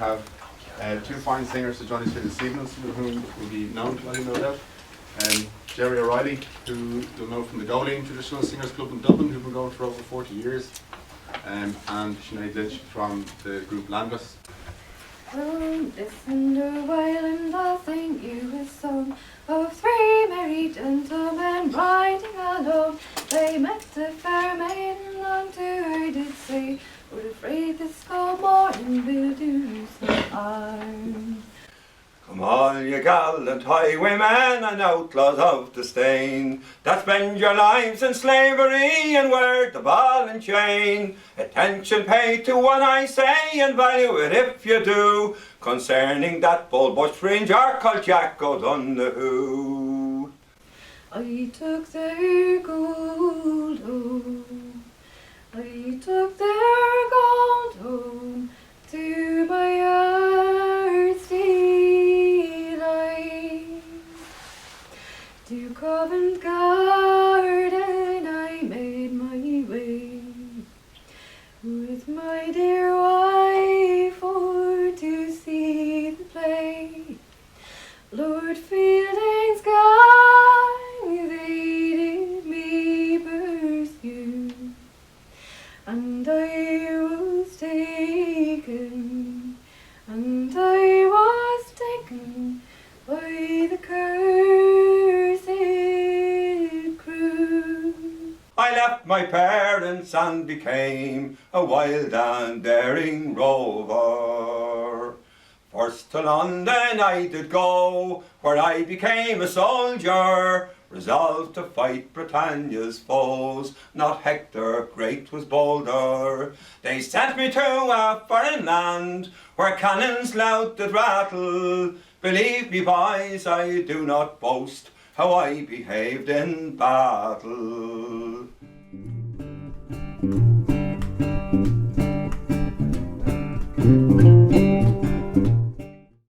have two fine singers to join us here this evening, some of whom will be known to many, no doubt. Jerry O'Reilly, who you'll know from the Góilín Traditional Singers Club in Dublin, who've been going for over 40 years, and Sinéad Lynch from the group Landless. Listen a while and I'll sing you a song of three merry gentlemen riding along. They met a fair maiden unto her did say, "We're afraid this cold morning will do some harm." Come all ye gallant highwaymen and outlaws of the stain, that spend your lives in slavery and wear the ball and chain. Attention pay to what I say and value it if you do, concerning that bold bush ranger called Jack O'Donoghue. I took their gold home, I took their gold home, to my heart's delight. To Covent Garden I made my way, with my dear wife for to see the play. Lord Fielding's guy, they did me pursue, and I was taken, and I was taken by the cursed crew. I left my parents and became a wild and daring rover. First to London I did go, where I became a soldier, resolved to fight Britannia's foes. Not Hector, great was bolder. They sent me to a foreign land, where cannons loud did rattle. Believe me, boys, I do not boast how I behaved in battle.